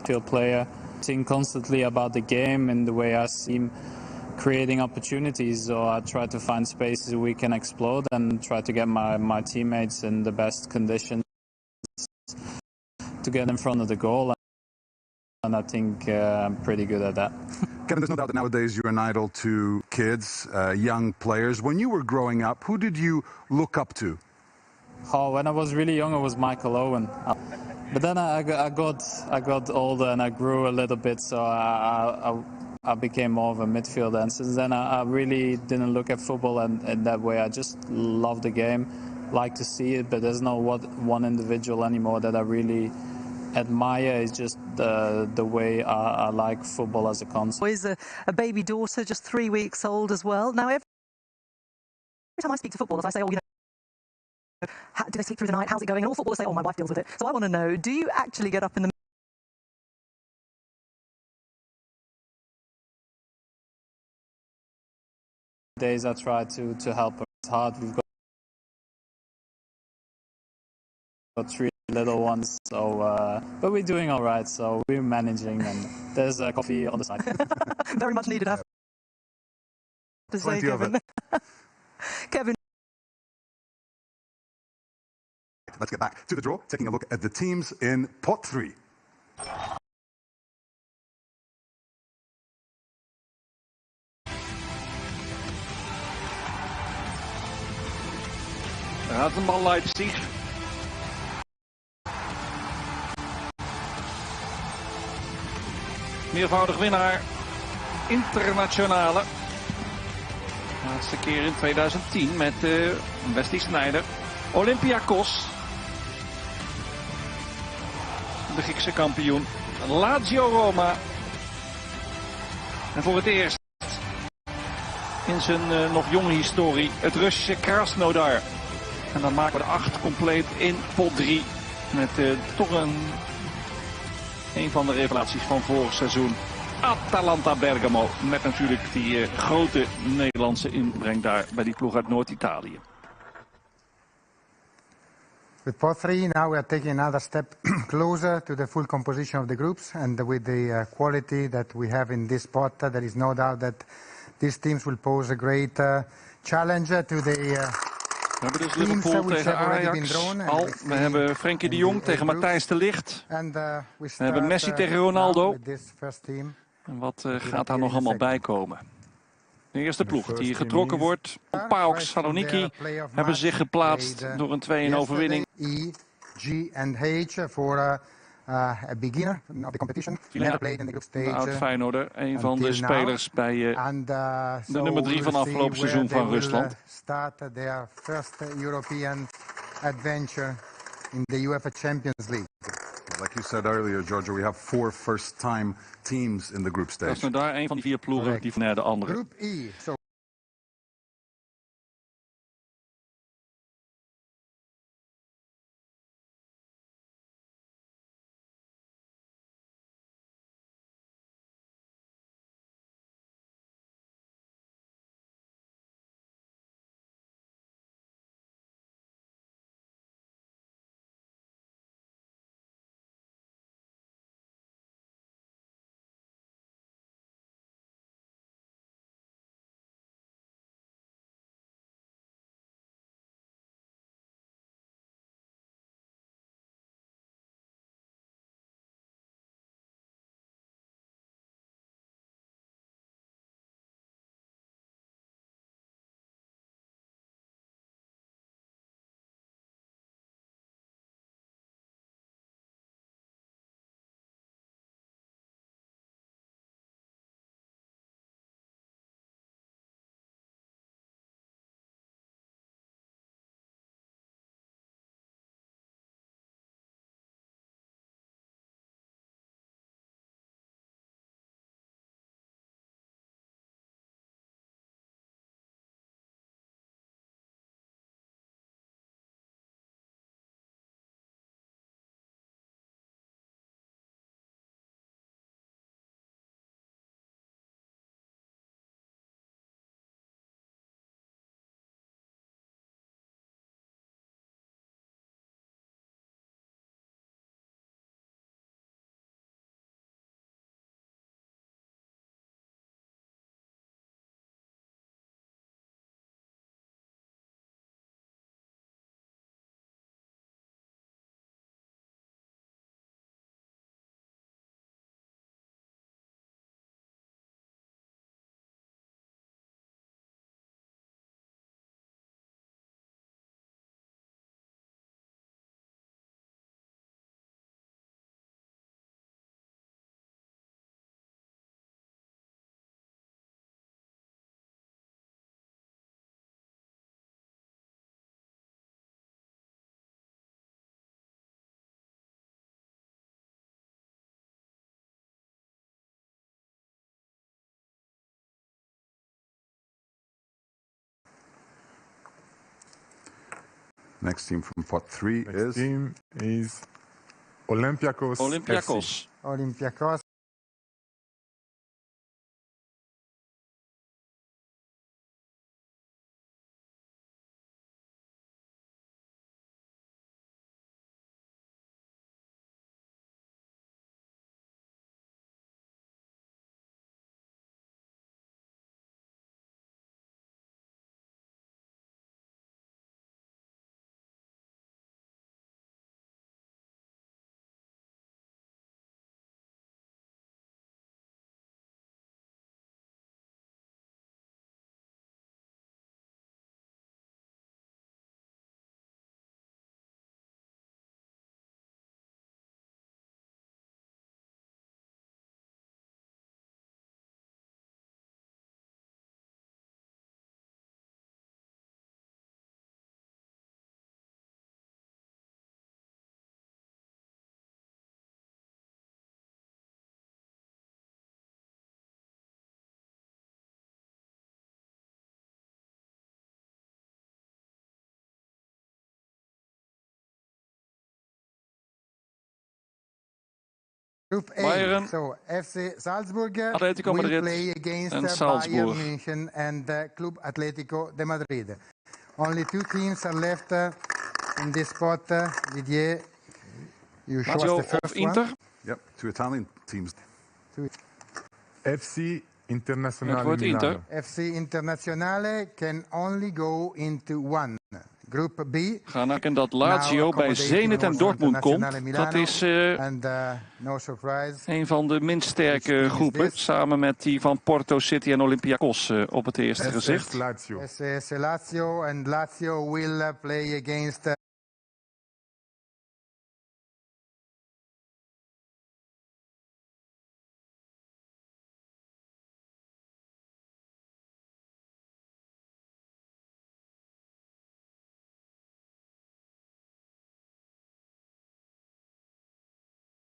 field player, think constantly about the game and the way I see him creating opportunities. So I try to find spaces we can explode and try to get my teammates in the best conditions to get in front of the goal. And I think I'm pretty good at that. Kevin, there's no doubt that nowadays you're an idol to kids, young players. When you were growing up, who did you look up to? Oh, when I was really young, it was Michael Owen. But then I got older and I grew a little bit, so I became more of a midfielder. And since then, I really didn't look at football in that way. I just love the game, like to see it, but there's no one individual anymore that I really admire. Is just the way I like football as a concept. Is a baby daughter, just 3 weeks old as well. Now, every time I speak to footballers, I say, oh, you know, do they sleep through the night? How's it going? And all footballers say, oh, my wife deals with it. So I want to know, do you actually get up in the days I try to help her. It's hard. We've got 3 little ones, so but we're doing all right. So we're managing, and there's coffee on the side. Very much needed, I have to say, Kevin. Kevin. Let's get back to the draw, taking a look at the teams in pot 3. Ratenbal Leipzig. Meervoudig winnaar internationale. Laatste keer in 2010 met Wesley Sneijder. Olympiakos. De Griekse kampioen. Lazio Roma. En voor het eerst in zijn nog jonge historie het Russische Krasnodar. En dan maken we de 8 compleet in pot 3. Met toch een van de revelaties van vorig seizoen. Atalanta Bergamo. Met natuurlijk die grote Nederlandse inbreng daar bij die ploeg uit Noord-Italië. With pot 3, now we are taking another step closer to the full composition of the groups. And with the quality that we have in this pot, there is no doubt that these teams will pose a great challenge to the... We hebben dus Liverpool tegen Ajax al. We hebben Frenkie de Jong tegen Matthijs de Ligt. We hebben Messi tegen Ronaldo. En wat gaat daar nog allemaal bij komen? De eerste ploeg die getrokken wordt. PAOK Saloniki hebben zich geplaatst door een 2-1 overwinning. E, G and H for a beginner of the competition. Never played in the group stage. Oud Feyenoorder, een van de spelers bij de nummer 3 van afgelopen seizoen van Rusland. Start their first European adventure in the Uefa Champions League. Like you said earlier, Giorgio, we have 4 first-time teams in the group stage. Dat is daar een van die 4 ploegen die van de andere. Group E. Next team from pot 3 Next team is Olympiacos. Olympiacos. Olympiacos. Group A, Bayern, so FC Salzburg Atletico will Madrid play against and Bayern Salzburg. München and Club Atletico de Madrid. Only two teams are left in this spot. Didier, you show us Lazio the first of Inter. one. Yep, 2 Italian teams. FC Internazionale Het wordt Inter. Milano. FC Internazionale can only go into one. Group B. Gaan kijken dat Lazio bij Zenit en Dortmund komt. Dat is no surprise. een van de minst sterke groepen. Samen met die van Porto, City en Olympiacos op het eerste gezicht. Lazio. SS Lazio and Lazio will play against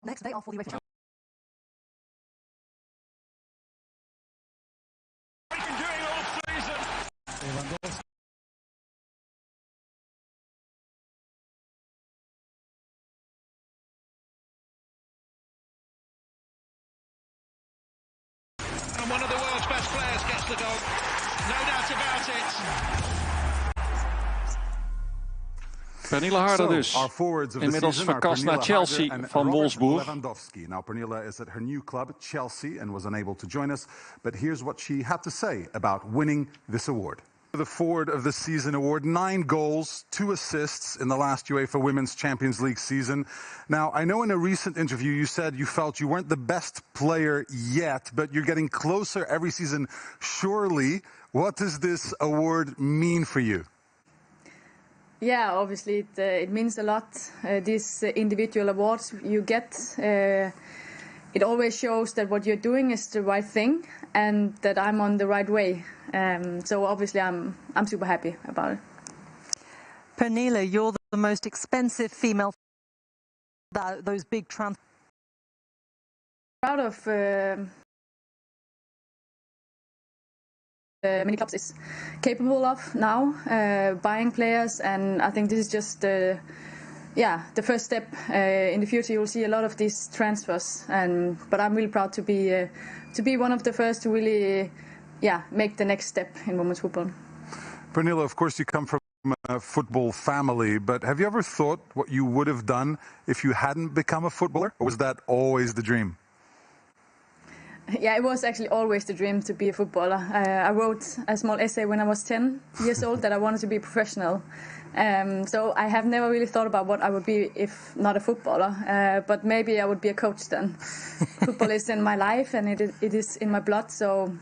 Next, they are for the Uefa. And one of the world's best players gets the goal. No doubt about it. Pernille Harder dus. Inmiddels verkast naar Chelsea van Wolfsburg. Now Pernille is at her new club, Chelsea, and was unable to join us. But here's what she had to say about winning this award. The Forward of the Season award, 9 goals, 2 assists in the last UEFA Women's Champions League season. Now, I know in a recent interview you said you felt you weren't the best player yet, but you're getting closer every season. Surely, what does this award mean for you? Yeah, obviously it means a lot. These individual awards you get, it always shows that what you're doing is the right thing and that I'm on the right way. So obviously I'm super happy about it. Pernille, you're the most expensive female. Those big trans. Proud of many clubs is capable of now buying players, and I think this is just the first step. In the future you'll see a lot of these transfers, but I'm really proud to be one of the first to really make the next step in women's football. Pernille, of course you come from a football family, but have you ever thought what you would have done if you hadn't become a footballer, or was that always the dream? Yeah, it was actually always the dream to be a footballer. I wrote a small essay when I was 10 years old that I wanted to be a professional. So I have never really thought about what I would be if not a footballer, but maybe I would be a coach then. Football is in my life and it is in my blood, so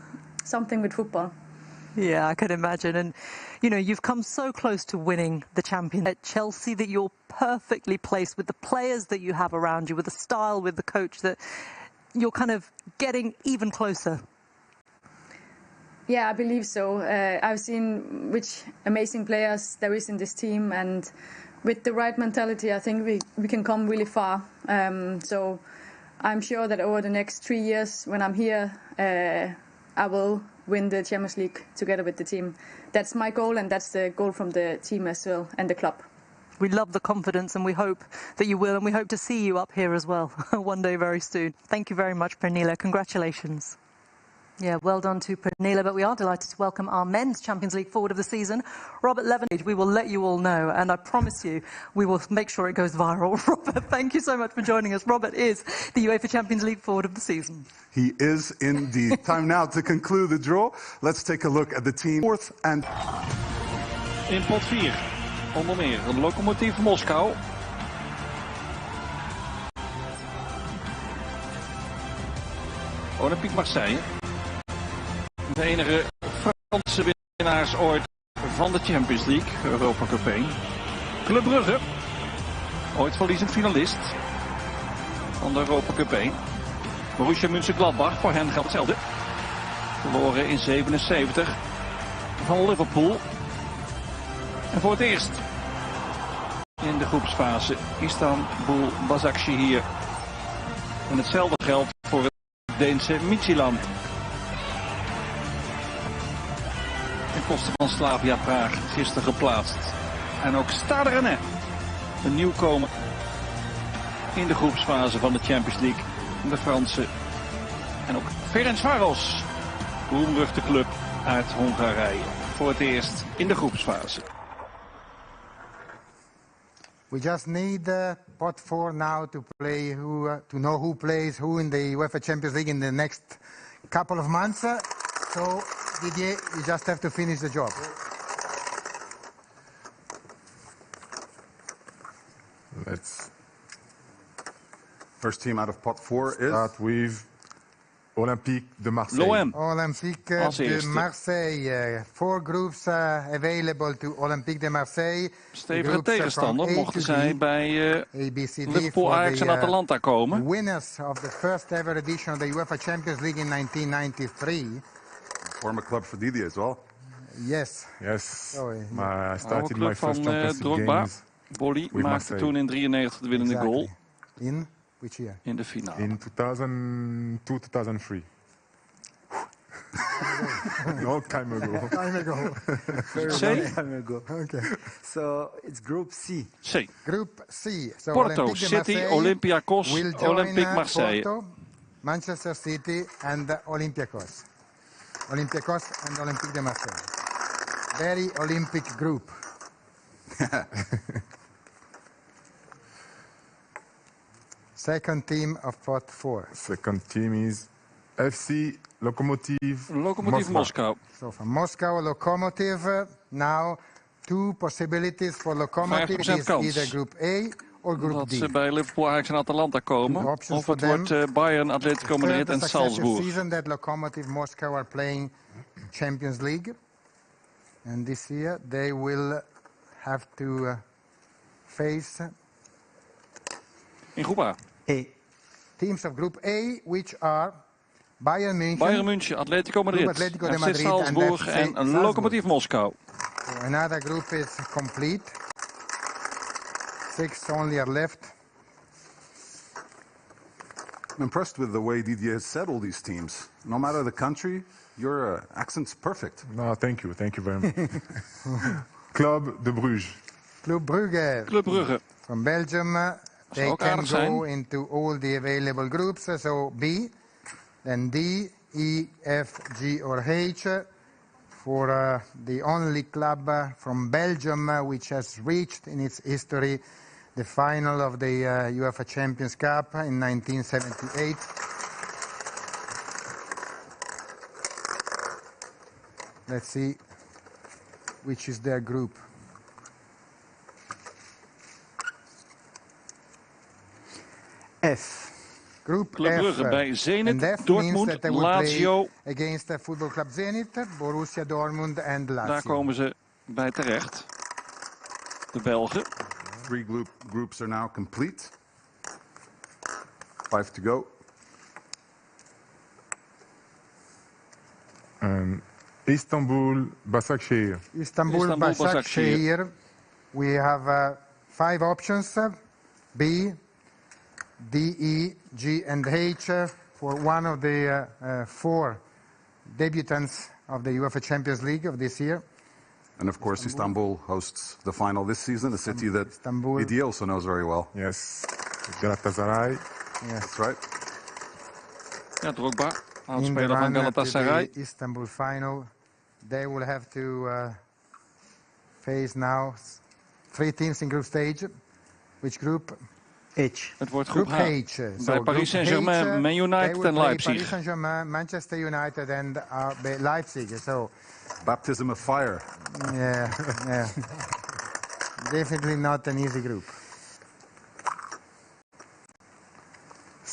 something with football. Yeah, I could imagine. And, you know, you've come so close to winning the champion at Chelsea that you're perfectly placed with the players that you have around you, with the style, with the coach, that you're kind of getting even closer. Yeah, I believe so. I've seen which amazing players there is in this team, and with the right mentality, I think we can come really far. So I'm sure that over the next 3 years, when I'm here, I will win the Champions League together with the team. That's my goal, and that's the goal from the team as well, and the club. We love the confidence and we hope that you will, and we hope to see you up here as well one day very soon. Thank you very much, Pernille. Congratulations. Yeah, well done to Pernille, but we are delighted to welcome our men's Champions League forward of the season, Robert Levin. We will let you all know, and I promise you, we will make sure it goes viral. Robert, thank you so much for joining us. Robert is the UEFA Champions League forward of the season. He is indeed. Time now to conclude the draw. Let's take a look at the team. Fourth and... In pot 4, onder meer een Lokomotiv Moskou. Olympique Marseille. De enige Franse winnaars ooit van de Champions League, Europa Cup 1. Club Brugge, ooit verliezend finalist van de Europa Cup 1. Borussia Mönchengladbach, voor hen geldt hetzelfde. Verloren in 77 van Liverpool. En voor het eerst in de groepsfase Istanbul Başakşehir. En hetzelfde geldt voor het Deense Midtjylland. En kosten van Slavia Praag gisteren geplaatst. En ook Stade Rennais, een nieuwkomer in de groepsfase van de Champions League. De Franse. En ook Ferencváros, roemruchte club uit Hongarije. Voor het eerst in de groepsfase. We just need pot 4 now to play to know who plays who in the UEFA Champions League in the next couple of months. So Didier, you just have to finish the job. Let's First team out of pot 4 is... start with Olympique de Marseille. L'OM. Olympique Als de eerste. Marseille. 4 groups available to Olympique de Marseille. Stevige tegenstander mochten zij bij ABCD Liverpool, for Ajax en Atalanta komen. winners of the first ever edition of the UEFA Champions League in 1993. Former club for Didier as well. Yes. Yes, Sorry. I started Oude my club first van Champions League Drogba. games Bolly with maakte Marseille. toen in 93 de winnende Exactly. goal In which year? in de finale. in 2002, 2003. Long time ago. Time ago. C? Time ago. Okay. So it's Group C. C. Group C. So Porto, Olympique de City, Marseille Olympiakos, will join Olympique Marseille. Porto, Manchester City and Olympiakos. Olympiakos and Olympique de Marseille. Very Olympic group. Second team of pot 4. Second team is FC Lokomotiv Lokomotiv Moskou. So from Moscow, Lokomotiv. Now 2 possibilities for Lokomotiv. 50% It is kans. either Group A or Group Dat D. ze bij Liverpool, Ajax en Atalanta komen. Two options Of for het wordt them. Bayern, Atletico Madrid en Third successive Salzburg. season that Lokomotiv Moscow are playing Champions League. And this year they will have to face In groep A. A. teams of Group A, which are Bayern München, Bayern München, Atletico Madrid, Atletico de FC Madrid Salzburg and en FC Salzburg. Lokomotiv Moskou. So another group is complete. 6 only are left. I'm impressed with the way Didier has said all these teams. No matter the country, your accent's perfect. No, thank you very much. Club de Bruges. Club Brugge Club Brugge. from Belgium. They ook can aardig go zijn. into all the available groups. So B, then D, E, F, G or H. For the only club from Belgium which has reached in its history the final of the UEFA Champions Cup in 1978. Let's see which is their group. F. Group Club F. Brugge bij Zenit, And F Dortmund, means that they will Lazio. play against the Football Club Zenit, Borussia Dortmund and Lazio. Daar komen ze bij terecht. De Belgen. 3 groups are now complete. 5 to go. Istanbul Başakşehir. Istanbul Başakşehir. We have 5 options. B, D, E, G and H for one of the 4 debutants of the UEFA Champions League of this year. And of course, Istanbul hosts the final this season, a city that Didier also knows very well. Yes. Galatasaray. Yes. That's right. Ja, Drogba, In the oudspeler van run to Galatasaray. the Istanbul final, they will have to face now 3 teams in group stage. Which group? H. Het wordt groep Group H. H. Bij So Paris Saint-Germain, group H, Man they United will en play Leipzig. Paris Saint-Germain, Manchester United and Leipzig. So Baptism of fire. yeah, yeah. Definitely not an easy group.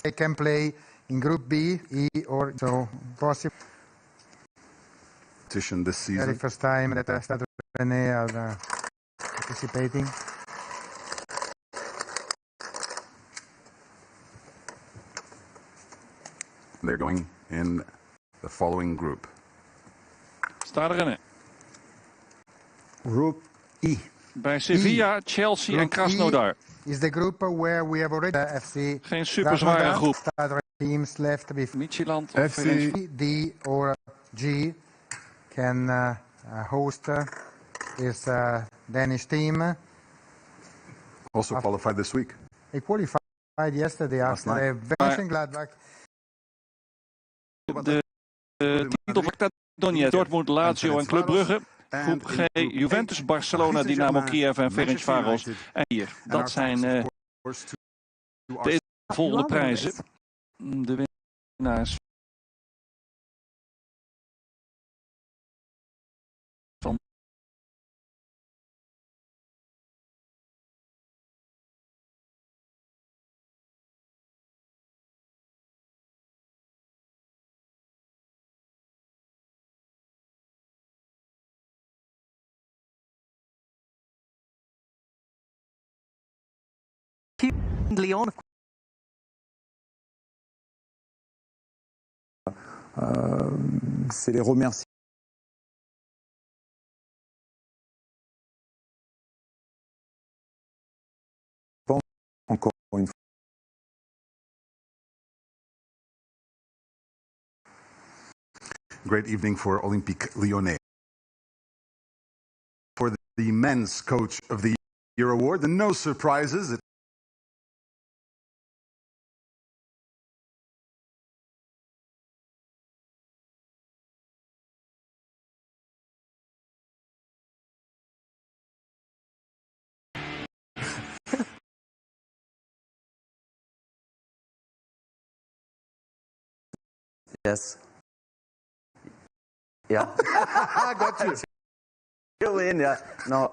They can play in Group B, E, or so possible. Competition this Very season. first time that Stade Rennais are participating. They're going in the following group. Stade Rennais. Group E. Bij Sevilla, Chelsea en Krasnodar. Is the group where we have already FC. Geen superzware groep. Stade teams left with Midtjylland of FC. D or G can host this Danish team. Also qualified this week. They qualified yesterday after a very Gladbach. De titel van Donetsk, Dortmund, Lazio en Club Brugge. Groep G, Juventus, Barcelona, Dynamo Kiev en Ferencvaros. En hier, dat zijn de volgende prijzen. De winnaars van Leon, c'est les remercier. Encore une fois. Great evening for Olympique Lyonnais. For the Men's Coach of the Year award, and no surprises. Yes. Yeah. I got you. Still in, yeah. No,